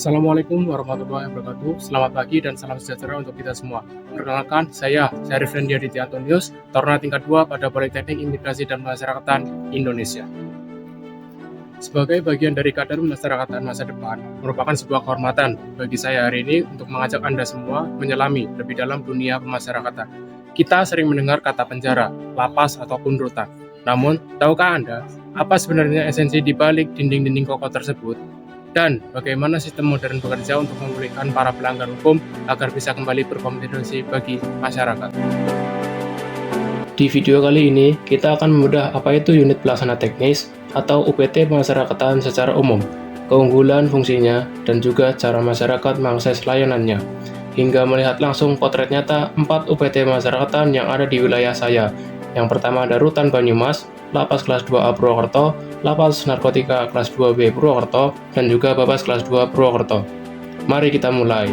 Assalamualaikum warahmatullahi wabarakatuh. Selamat pagi dan salam sejahtera untuk kita semua. Perkenalkan, saya Syarif Randy Aditya Antonius, Taruna tingkat 2 pada Politeknik Imigrasi dan Masyarakatan Indonesia. Sebagai bagian dari kader masyarakatan masa depan, merupakan sebuah kehormatan bagi saya hari ini untuk mengajak Anda semua menyelami lebih dalam dunia pemasyarakatan. Kita sering mendengar kata penjara, lapas, ataupun rutan. Namun, tahukah Anda apa sebenarnya esensi di balik dinding-dinding kokoh tersebut? Dan bagaimana sistem modern bekerja untuk memulihkan para pelanggar hukum agar bisa kembali berkontribusi bagi masyarakat. Di video kali ini, kita akan membedah apa itu unit pelaksana teknis atau UPT pemasyarakatan secara umum, keunggulan fungsinya, dan juga cara masyarakat mengakses layanannya, hingga melihat langsung potret nyata 4 UPT pemasyarakatan yang ada di wilayah saya. Yang pertama ada Rutan Banyumas, Lapas kelas 2A Purwokerto, Lapas Narkotika kelas 2B Purwokerto, dan juga Babas kelas 2 Purwokerto. Mari kita mulai.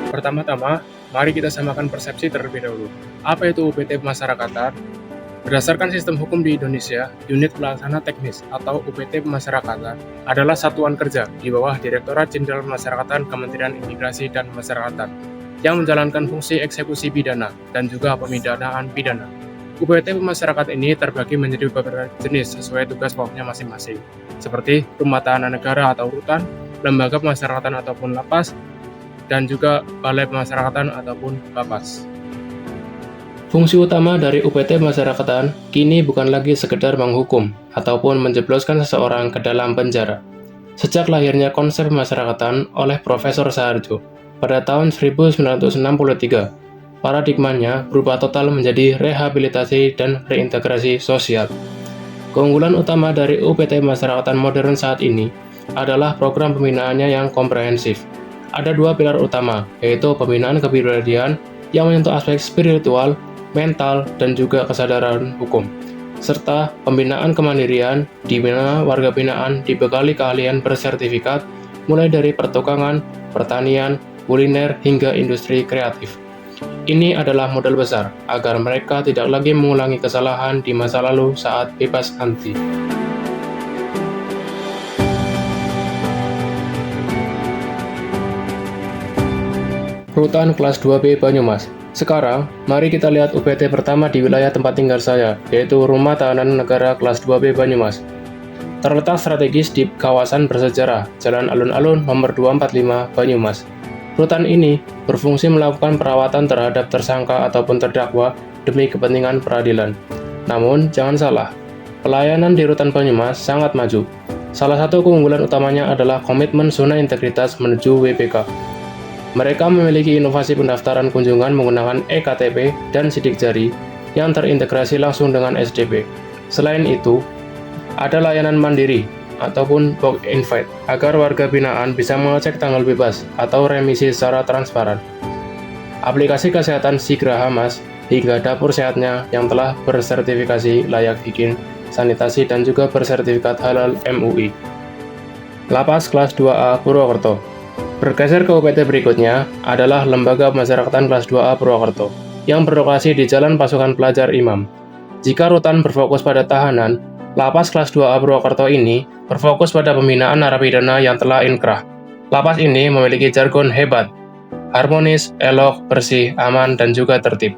Pertama-tama, mari kita samakan persepsi terlebih dahulu. Apa itu UPT pemasyarakatan? Berdasarkan sistem hukum di Indonesia, unit pelaksana teknis atau UPT pemasyarakatan adalah satuan kerja di bawah Direktorat Jenderal Pemasyarakatan Kementerian Imigrasi dan Pemasyarakatan yang menjalankan fungsi eksekusi pidana dan juga pemidanaan pidana. UPT pemasyarakatan ini terbagi menjadi beberapa jenis sesuai tugas pokoknya masing-masing, seperti rumah tahanan negara atau rutan, lembaga pemasyarakatan ataupun lapas, dan juga balai pemasyarakatan ataupun bapas. Fungsi utama dari UPT pemasyarakatan kini bukan lagi sekedar menghukum ataupun menjebloskan seseorang ke dalam penjara. Sejak lahirnya konsep pemasyarakatan oleh Profesor Saharjo pada tahun 1963, paradigmanya berubah total menjadi rehabilitasi dan reintegrasi sosial. Keunggulan utama dari UPT pemasyarakatan modern saat ini adalah program pembinaannya yang komprehensif. Ada 2 pilar utama, yaitu pembinaan kepribadian yang menyentuh aspek spiritual, mental, dan juga kesadaran hukum, serta pembinaan kemandirian di mana warga binaan dibekali keahlian bersertifikat mulai dari pertukangan, pertanian, kuliner, hingga industri kreatif. Ini adalah modal besar agar mereka tidak lagi mengulangi kesalahan di masa lalu saat bebas anti. Rutan kelas 2B Banyumas. Sekarang, mari kita lihat UPT pertama di wilayah tempat tinggal saya, yaitu Rumah Tahanan Negara kelas 2B Banyumas. Terletak strategis di kawasan bersejarah, Jalan Alun-Alun nomor 245 Banyumas. Rutan ini berfungsi melakukan perawatan terhadap tersangka ataupun terdakwa demi kepentingan peradilan. Namun, jangan salah, pelayanan di Rutan Banyumas sangat maju. Salah satu keunggulan utamanya adalah komitmen zona integritas menuju WPK. Mereka memiliki inovasi pendaftaran kunjungan menggunakan eKTP dan sidik jari yang terintegrasi langsung dengan SDP. Selain itu, ada layanan mandiri ataupun box invite agar warga binaan bisa mengecek tanggal bebas atau remisi secara transparan. Aplikasi kesehatan Sigraha Mas hingga dapur sehatnya yang telah bersertifikasi layak higien, sanitasi, dan juga bersertifikat halal MUI. Lapas kelas 2A Purwokerto. Bergeser ke UPT berikutnya adalah Lembaga Pemasyarakatan kelas 2A Purwokerto yang berlokasi di Jalan Pasukan Pelajar Imam. Jika rutan berfokus pada tahanan, Lapas kelas 2A Purwokerto ini berfokus pada pembinaan narapidana yang telah inkrah. Lapas ini memiliki jargon hebat, harmonis, elok, bersih, aman, dan juga tertib.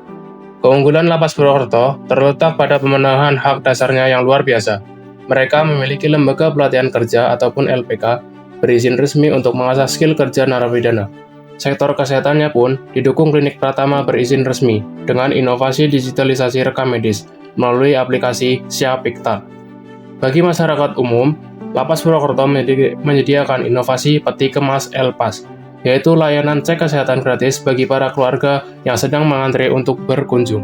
Keunggulan Lapas Purwokerto terletak pada pemenuhan hak dasarnya yang luar biasa. Mereka memiliki lembaga pelatihan kerja ataupun LPK berizin resmi untuk mengasah skill kerja narapidana. Sektor kesehatannya pun didukung klinik Pratama berizin resmi dengan inovasi digitalisasi rekam medis melalui aplikasi Syapikta. Bagi masyarakat umum, Lapas Purwokerto menyediakan inovasi peti kemas Elpas, yaitu layanan cek kesehatan gratis bagi para keluarga yang sedang mengantre untuk berkunjung.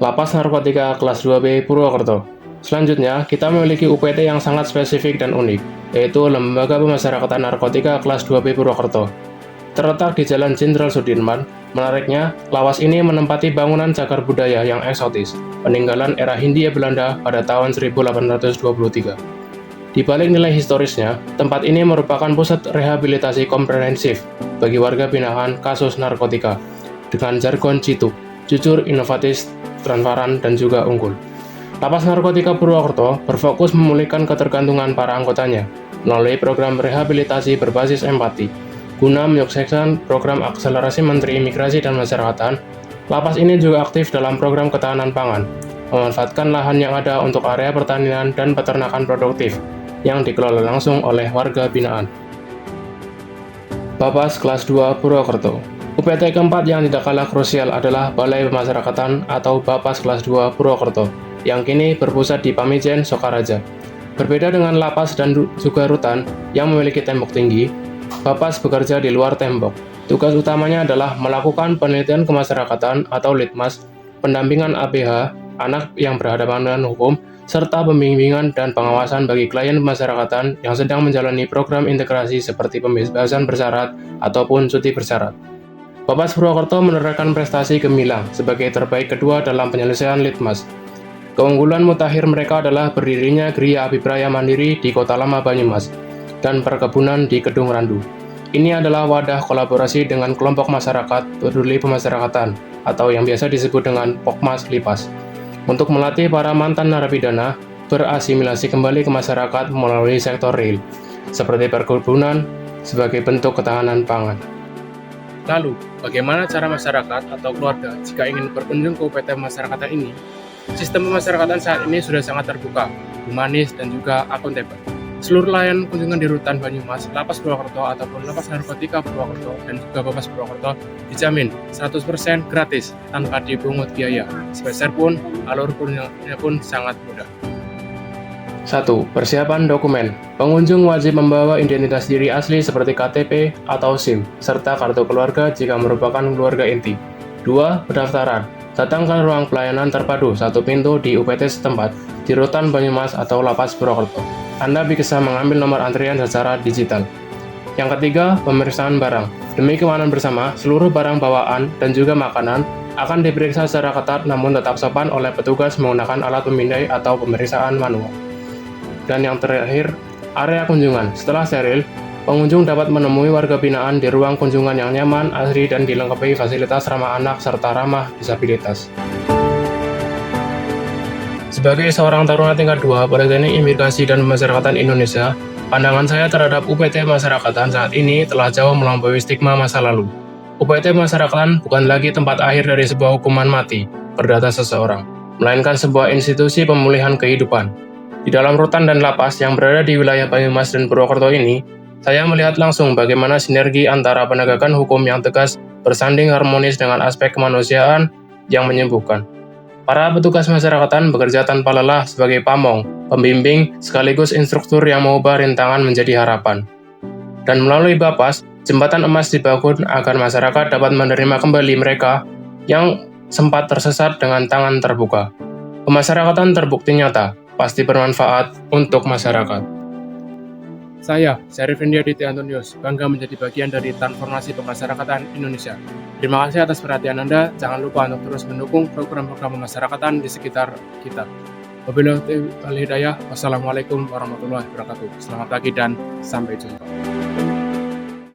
Lapas Narkotika kelas 2B Purwokerto. Selanjutnya, kita memiliki UPT yang sangat spesifik dan unik, yaitu Lembaga Pemasyarakatan Narkotika kelas 2B Purwokerto. Terletak di Jalan Jenderal Sudirman, menariknya, lapas ini menempati bangunan cagar budaya yang eksotis, peninggalan era Hindia Belanda pada tahun 1823. Di balik nilai historisnya, tempat ini merupakan pusat rehabilitasi komprehensif bagi warga binaan kasus narkotika, dengan jargon jitu, jujur, inovatif, transparan, dan juga unggul. Lapas Narkotika Purwokerto berfokus memulihkan ketergantungan para anggotanya melalui program rehabilitasi berbasis empati. Guna menyukseskan program akselerasi Menteri Imigrasi dan Masyarakatan, lapas ini juga aktif dalam program ketahanan pangan, memanfaatkan lahan yang ada untuk area pertanian dan peternakan produktif yang dikelola langsung oleh warga binaan. Bapas kelas 2 Purwokerto. UPT keempat yang tidak kalah krusial adalah Balai Pemasyarakatan atau Bapas kelas 2 Purwokerto, yang kini berpusat di Pamijen, Sokaraja. Berbeda dengan lapas dan juga rutan yang memiliki tembok tinggi, Bapas bekerja di luar tembok. Tugas utamanya adalah melakukan penelitian kemasyarakatan atau litmas, pendampingan ABH, anak yang berhadapan dengan hukum, serta pembimbingan dan pengawasan bagi klien pemasyarakatan yang sedang menjalani program integrasi seperti pembebasan bersyarat ataupun cuti bersyarat. Bapas Purwokerto menorehkan prestasi gemilang sebagai terbaik kedua dalam penyelesaian litmas. Keunggulan mutakhir mereka adalah berdirinya Geria Abipraya Mandiri di Kota Lama Banyumas dan perkebunan di Kedung Randu. Ini adalah wadah kolaborasi dengan kelompok masyarakat peduli pemasyarakatan atau yang biasa disebut dengan Pokmas Lipas untuk melatih para mantan narapidana berasimilasi kembali ke masyarakat melalui sektor real seperti perkebunan sebagai bentuk ketahanan pangan. Lalu, bagaimana cara masyarakat atau keluarga jika ingin berkunjung ke UPT pemasyarakatan ini? Sistem pemasyarakatan saat ini sudah sangat terbuka, humanis, dan juga akuntabel. Seluruh layanan kunjungan di rutan Banyumas, Lapas Purwokerto ataupun Lapas Narkotika Purwokerto dan juga Bapas Purwokerto dijamin 100% gratis tanpa dipungut biaya. Sepeser pun, alur kunjungannya pun sangat mudah. 1. Persiapan dokumen. Pengunjung wajib membawa identitas diri asli seperti KTP atau SIM, serta kartu keluarga jika merupakan keluarga inti. 2. Pendaftaran. Datang ke ruang pelayanan terpadu satu pintu di UPT setempat di Rutan Banyumas atau Lapas Purwokerto. Anda bisa mengambil nomor antrian secara digital. Yang ketiga, pemeriksaan barang. Demi keamanan bersama, seluruh barang bawaan dan juga makanan akan diperiksa secara ketat namun tetap sopan oleh petugas menggunakan alat pemindai atau pemeriksaan manual. Dan yang terakhir, area kunjungan. Setelah steril, pengunjung dapat menemui warga binaan di ruang kunjungan yang nyaman, asri, dan dilengkapi fasilitas ramah anak serta ramah disabilitas. Sebagai seorang taruna tingkat 2 Politeknik Imigrasi dan Pemasyarakatan Indonesia, pandangan saya terhadap UPT Pemasyarakatan saat ini telah jauh melampaui stigma masa lalu. UPT Pemasyarakatan bukan lagi tempat akhir dari sebuah hukuman mati perdata seseorang, melainkan sebuah institusi pemulihan kehidupan. Di dalam rutan dan lapas yang berada di wilayah Banyumas dan Purwokerto ini, saya melihat langsung bagaimana sinergi antara penegakan hukum yang tegas bersanding harmonis dengan aspek kemanusiaan yang menyembuhkan. Para petugas masyarakatan bekerja tanpa lelah sebagai pamong, pembimbing, sekaligus instruktur yang mengubah rintangan menjadi harapan. Dan melalui Bapas, jembatan emas dibangun agar masyarakat dapat menerima kembali mereka yang sempat tersesat dengan tangan terbuka. Pemasyarakatan terbukti nyata, pasti bermanfaat untuk masyarakat. Saya, Syarif Rendiaditya Antonius, bangga menjadi bagian dari transformasi pemasyarakatan Indonesia. Terima kasih atas perhatian Anda. Jangan lupa untuk terus mendukung program-program pemasyarakatan di sekitar kita. Wabillahi taufiq wal hidayah. Wassalamualaikum warahmatullahi wabarakatuh. Selamat pagi dan sampai jumpa.